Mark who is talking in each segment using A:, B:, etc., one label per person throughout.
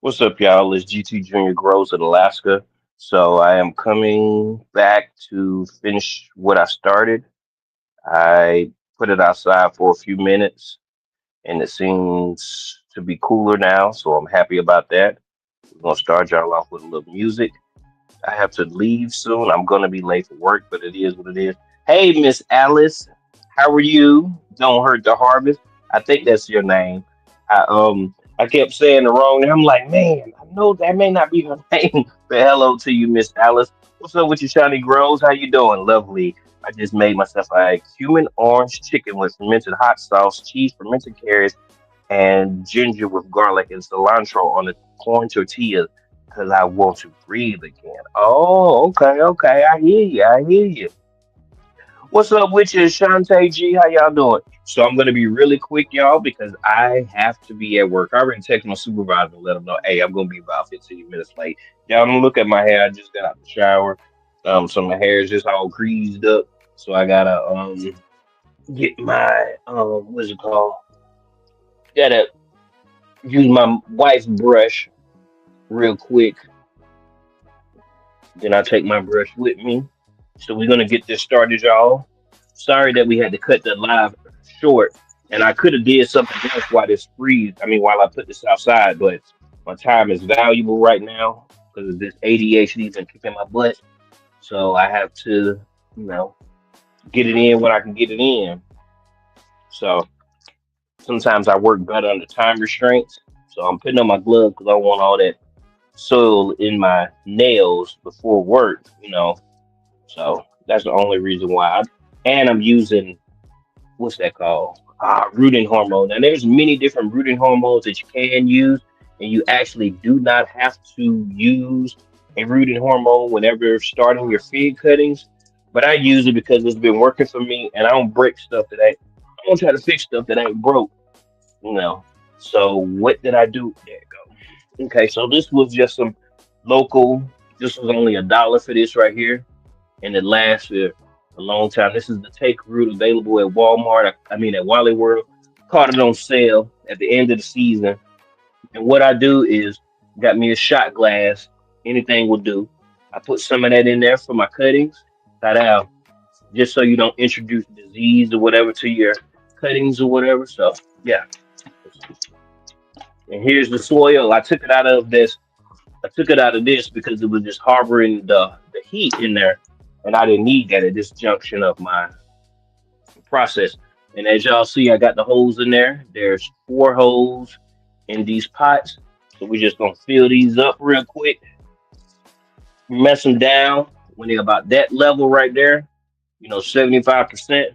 A: What's up, y'all? It's GT Junior Grows in Alaska. So I am coming back to finish what I started. I put it outside for a few minutes, and it seems to be cooler now. So I'm happy about that. We're gonna start y'all off with a little music. I have to leave soon. I'm gonna be late for work, but it is what it is. Hey, Miss Alice, how are you? Don't hurt the harvest. I think that's your name. I kept saying the wrong name. I'm like, man, I know that may not be her name. But hello to you, Miss Alice. What's up with you, Shiny Grows? How you doing? Lovely. I just made myself a cumin orange chicken with fermented hot sauce, cheese, fermented carrots, and ginger with garlic and cilantro on the corn tortilla because I want to breathe again. Oh, okay, okay. I hear you. I hear you. What's up with you, Shantae G? How y'all doing? So I'm gonna be really quick, y'all, because I have to be at work. I already texted my supervisor to let him know, hey, I'm gonna be about 15 minutes late. Y'all don't look at my hair. I just got out the shower. So my hair is just all greased up. So I gotta get my what's it called? Gotta use my wife's brush real quick. Then I take my brush with me. So we're gonna get this started, y'all. Sorry that we had to cut the live short, and I could have did something else while this freeze. I mean, while I put this outside, but my time is valuable right now because of this ADHD been kicking my butt. So I have to, you know, get it in when I can get it in. So sometimes I work better under time restraints. So I'm putting on my gloves because I don't want all that soil in my nails before work, So that's the only reason why. And I'm using what's that called? Rooting hormone. Now there's many different rooting hormones that you can use, and you actually do not have to use a rooting hormone whenever starting your feed cuttings. But I use it because it's been working for me, and I don't break stuff that ain't. I don't try to fix stuff that ain't broke, you know. So what did I do? There you go. Okay, so this was just some local. This was only $1 for this right here, and it lasts for a long time. This is the take root available at Walmart. I mean at Wally World. Caught it on sale at the end of the season. And what I do is got me a shot glass. Anything will do. I put some of that in there for my cuttings. Cut out just so you don't introduce disease or whatever to your cuttings or whatever. So yeah. And here's the soil. I took it out of this. I took it out of this because it was just harboring the heat in there, and I didn't need that at this junction of my process. And as y'all see, I got the holes in there. There's 4 holes in these pots, so we're just gonna fill these up real quick, mess them down when they're about that level right there. 75%.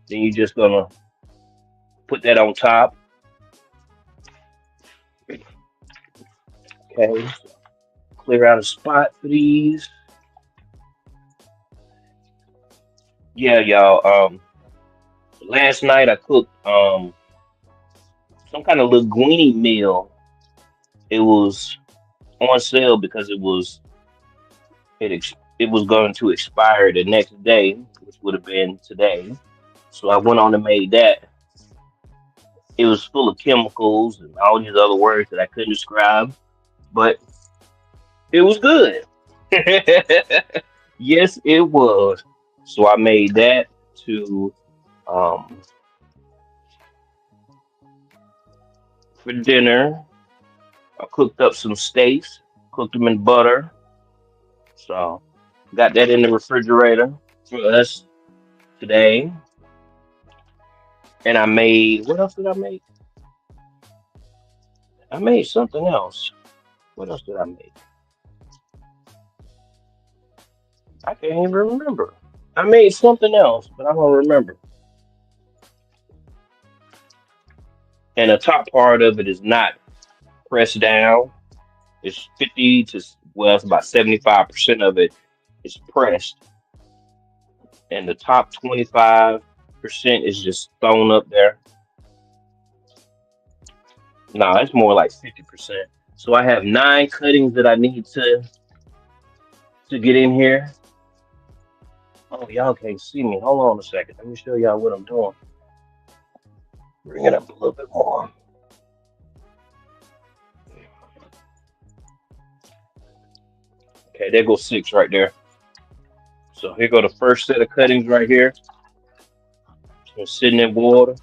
A: Then you're just gonna put that on top. Okay, clear out a spot for these. Yeah, y'all. Last night I cooked some kind of linguine meal. It was on sale because it was going to expire the next day, which would have been today. So I went on and made that. It was full of chemicals and all these other words that I couldn't describe, but it was good. Yes, it was. So I made that to um for dinner. I cooked up some steaks, cooked them in butter. So got that in the refrigerator for us today. And I made what else did I make? I made something else. What else did I make? I can't even remember. I made something else, but I don't remember. And the top part of it is not pressed down. It's 50 to well, it's about 75% of it is pressed, and the top 25% is just thrown up there. No, it's more like 50%. So I have 9 cuttings that I need to get in here. Oh, y'all can't see me. Hold on a second. Let me show y'all what I'm doing. Bring it up a little bit more. Okay, there goes six right there. So here go the first set of cuttings right here. So sitting in water.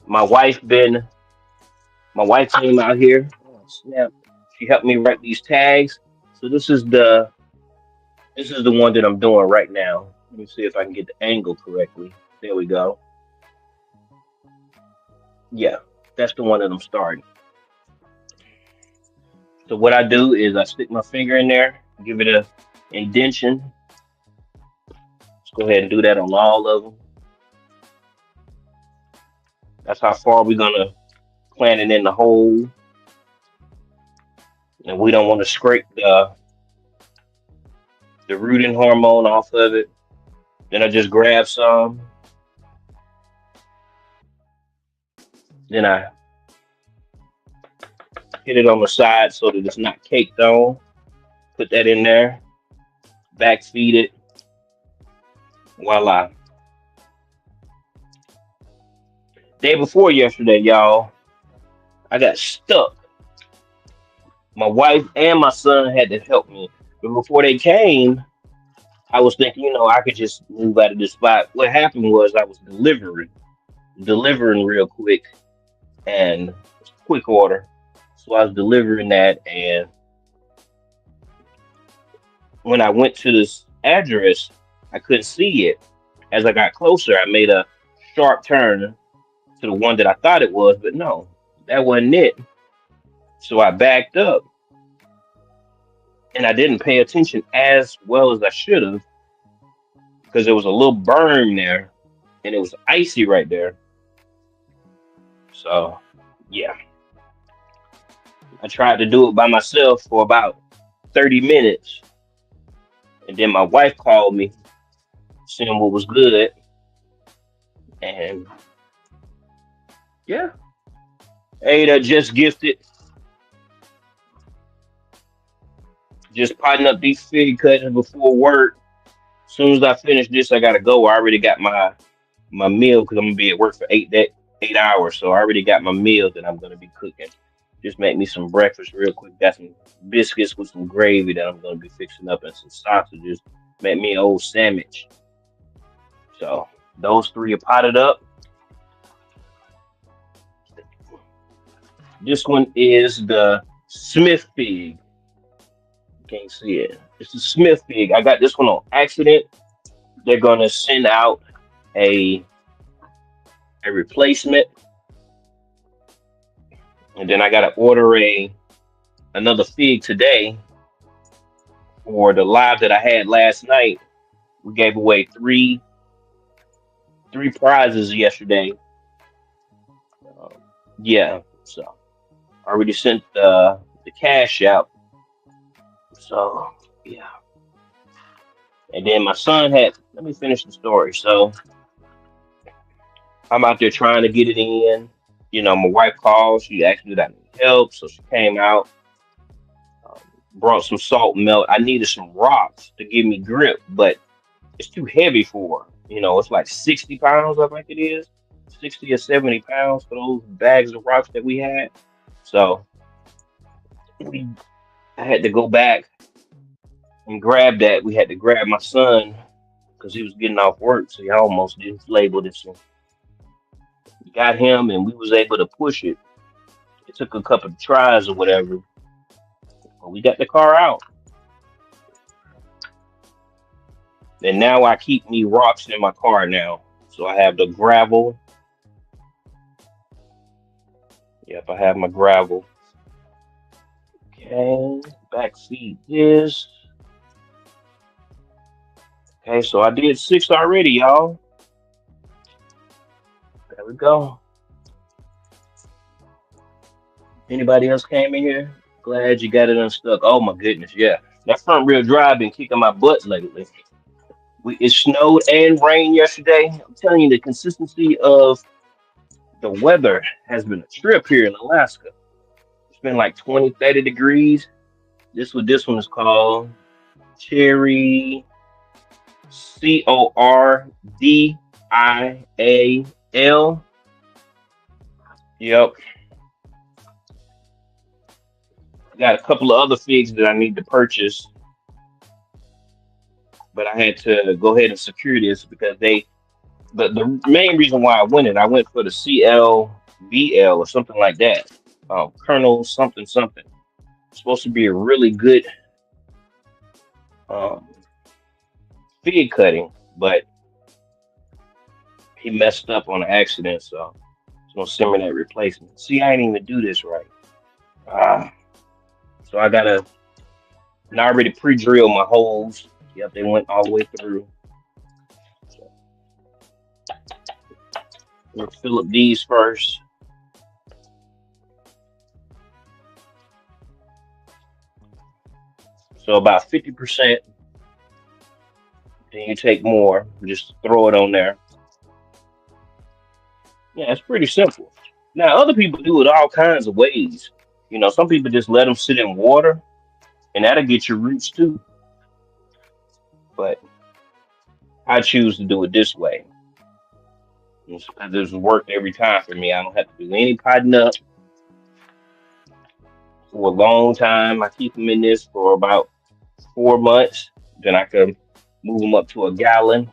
A: My wife been my wife came out here. Oh, snap. She helped me write these tags. So this is the one that I'm doing right now. Let me see if I can get the angle correctly. There we go. Yeah, that's the one that I'm starting. So what I do is I stick my finger in there, give it a indentation. Let's go ahead and do that on all of them. That's how far we're gonna plant it in the hole, and we don't want to scrape the rooting hormone off of it. Then I just grab some. Then I hit it on the side so that it's not caked on. Put that in there. Back feed it. Voila. Day before yesterday, y'all, I got stuck. My wife and my son had to help me. But before they came, I was thinking, I could just move out of this spot. What happened was I was delivering real quick, and it's quick order. So I was delivering that, and when I went to this address, I couldn't see it. As I got closer, I made a sharp turn to the one that I thought it was, but no, that wasn't it. So I backed up, and I didn't pay attention as well as I should have because there was a little burn there, and it was icy right there. So, yeah, I tried to do it by myself for about 30 minutes, and then my wife called me, seeing what was good, and yeah, Ada just gifted, just potting up these fig cuttings before work. As soon as I finish this, I gotta go. I already got my meal because I'm gonna be at work for 8 hours, so I already got my meal that I'm gonna be cooking. Just make me some breakfast real quick. Got some biscuits with some gravy that I'm gonna be fixing up and some sausages. Make me an old sandwich. So those three are potted up. This one is the Smith fig. Can't see it. It's the Smith fig. I got this one on accident. They're gonna send out a a replacement, and then I gotta order a another fig today for the live that I had last night. We gave away three prizes yesterday. Um, yeah, so I already sent the cash out. So yeah, and then my son had. Let me finish the story. So I'm out there trying to get it in. My wife called. She asked me that I need help, so she came out, um, brought some salt and melt. I needed some rocks to give me grip, but it's too heavy for her. It's like 60 pounds, I think it is. 60 or 70 pounds for those bags of rocks that we had. So we, I had to go back and grab that. We had to grab my son because he was getting off work, so he almost didn't label this one. Got him, and we was able to push it. It took a couple of tries or whatever, but we got the car out. And now I keep me rocks in my car now. So I have the gravel. Yep, I have my gravel. Okay, backseat is. Okay, so I did six already, y'all. There we go. Anybody else came in here? Glad you got it unstuck. Oh my goodness, yeah. That front wheel drive been kicking my butt lately. It snowed and rained yesterday. I'm telling you, the consistency of the weather has been a trip here in Alaska. It's been like 20, 30 degrees. This one is called Cherry Cordial. Yep. Got a couple of other figs that I need to purchase, but I had to go ahead and secure this because the main reason why I went for the CLBL or something like that. Colonel something something. It's supposed to be a really good um, fig cutting, but he messed up on an accident, so it's gonna send me that replacement. See, I ain't even do this right. Ah, so I gotta, and I already pre-drilled my holes. Yep, they went all the way through. So we'll fill up these first. So about 50%. Then you take more, just throw it on there. Yeah, it's pretty simple. Now, other people do it all kinds of ways. Some people just let them sit in water, and that'll get your roots too. But I choose to do it this way. This has worked every time for me. I don't have to do any potting up for a long time. I keep them in this for about 4 months. Then I can move them up to a gallon.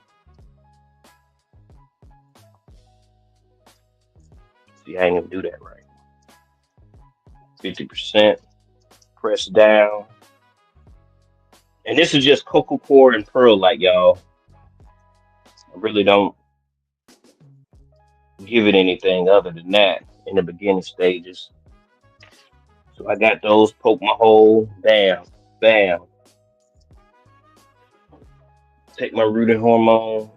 A: See, I ain't gonna do that right. 50%, press down. And this is just cocoa core and perlite, y'all. I really don't give it anything other than that in the beginning stages. So I got those, poke my hole, bam, bam. Take my rooting hormone,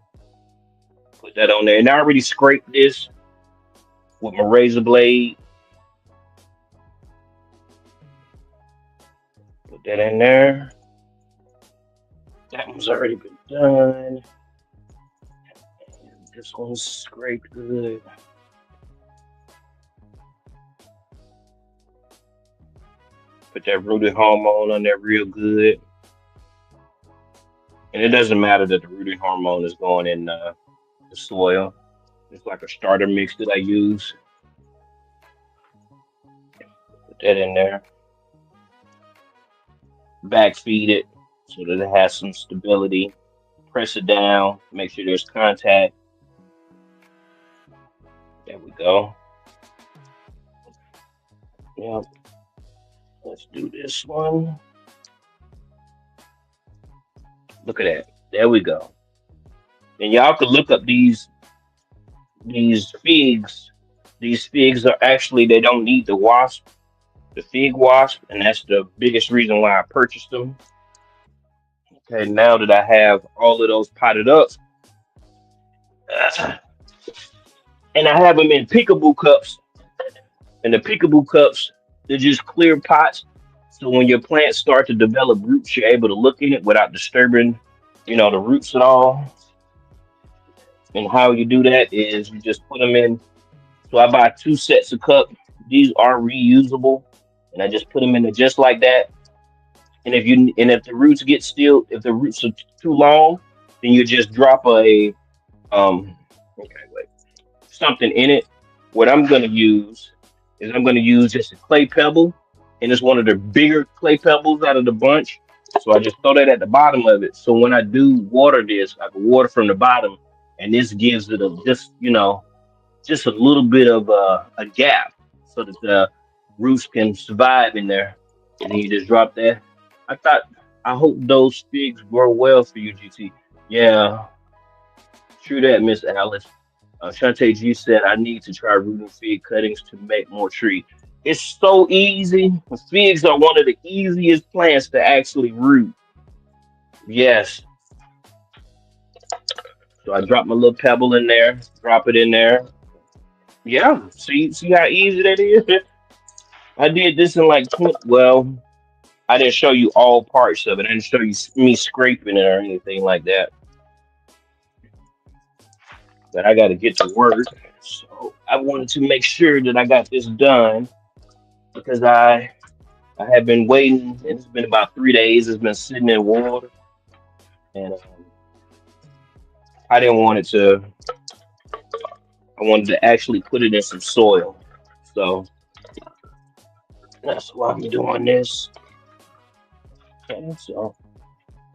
A: put that on there. And I already scraped this with my razor blade. Put that in there. That one's already been done. This one's scraped good. Put that rooting hormone on there real good. And it doesn't matter that the rooting hormone is going in the soil. It's like a starter mix that I use. Put that in there. Back feed it so that it has some stability. Press it down. Make sure there's contact. There we go. Yep. Let's do this one. Look at that. There we go. And y'all can look up these figs. These figs are actually they don't need the wasp, the fig wasp, and that's the biggest reason why I purchased them. Okay, now that I have all of those potted up, and I have them in peekaboo cups, and the peekaboo cups they're just clear pots. So when your plants start to develop roots, you're able to look in it without disturbing, the roots at all. And how you do that is you just put them in. So I buy two sets of cup. These are reusable, and I just put them in there just like that. And if the roots get still, if the roots are too long, then you just drop um okay wait something in it. What I'm gonna use is I'm gonna use just a clay pebble, and it's one of the bigger clay pebbles out of the bunch. So I just throw that at the bottom of it. So when I do water this, I can water from the bottom, and this gives it just a little bit of a gap so that the roots can survive in there. And then you just drop that. I thought, I hope those figs grow well for you, GT. Yeah, true that, Miss Alice. Shantae G said, I need to try rooting fig cuttings to make more tree. It's so easy. Figs are one of the easiest plants to actually root. Yes. So I drop my little pebble in there, drop it in there. Yeah. See how easy that is? I did this in like 20, well, I didn't show you all parts of it. I didn't show you me scraping it or anything like that. But I got to get to work. So I wanted to make sure that I got this done because I have been waiting. And it's been about 3 days. It's been sitting in water, and I didn't want it to. I wanted to actually put it in some soil. So That's why I'm doing this. Okay, so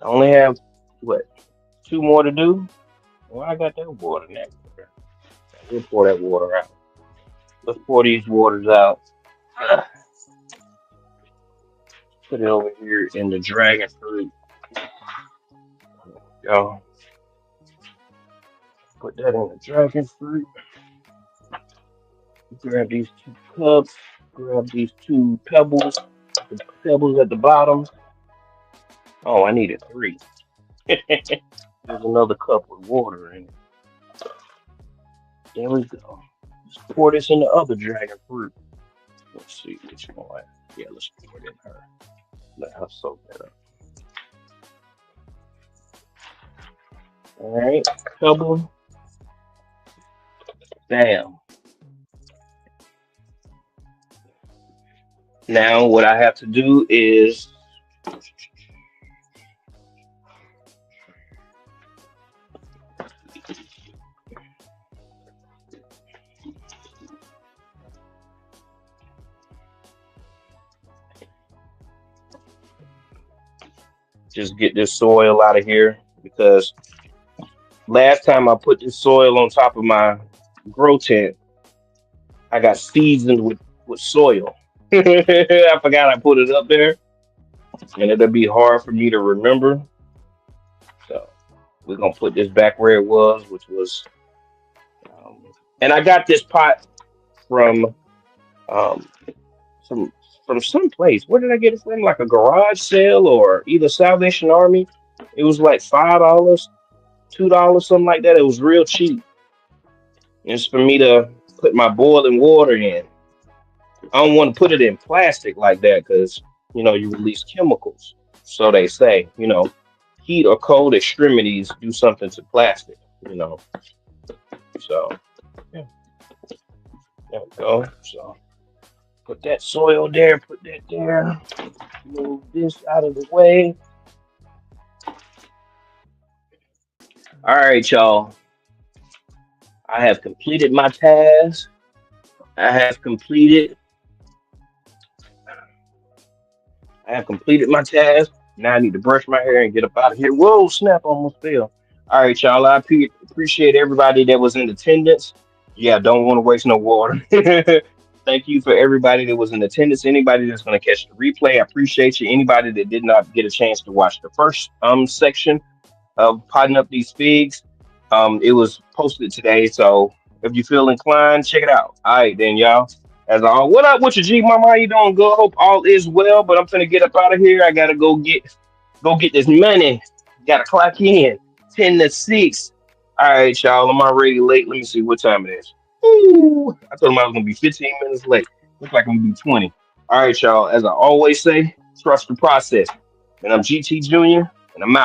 A: I only have what, two more to do. Well, I got that water now. We'll pour that water out. Let's pour these waters out. Put it over here in the dragon fruit. Y'all put that in the dragon fruit. Grab these two cups. Grab these two pebbles. The pebbles at the bottom. Oh, I needed three. There's another cup with water in it. There we go. Let's pour this in the other dragon fruit. Let's see which one. Yeah, let's pour it in her. Let her soak that up. All right, pebble. Bam. Now what I have to do is just get this soil out of here because last time I put this soil on top of my grow tent, I got seasoned with soil. I forgot I put it up there, and it'll be hard for me to remember. So we're gonna put this back where it was, which was, um, and I got this pot from um, some some place. Where did I get it from? Like a garage sale or either Salvation Army. It was like $5, $2, something like that. It was real cheap. It's for me to put my boiling water in. I don't want to put it in plastic like that because you release chemicals. So they say, heat or cold extremities do something to plastic. You know, so yeah, there we go. So put that soil there, put that there. Move this out of the way. All right, y'all. I have completed my task. I have completed. I have completed my task. Now I need to brush my hair and get up out of here. Whoa, snap! Almost fell. All right, y'all. I appreciate everybody that was in attendance. Yeah, don't want to waste no water. Thank you for everybody that was in attendance. Anybody that's going to catch the replay, I appreciate you. Anybody that did not get a chance to watch the first section of potting up these figs. It was posted today, so if you feel inclined, check it out. All right, then, y'all. As all, what up with your G mama? How you doing? Good. Hope all is well. But I'm finna get up out of here. I gotta go get this money. Gotta clock in 10 to 6. All right, y'all. I'm already late. Let me see what time it is. Ooh, I told him I was gonna be 15 minutes late. Looks like I'm gonna be 20. All right, y'all. As I always say, trust the process. And I'm GT Junior, and I'm out.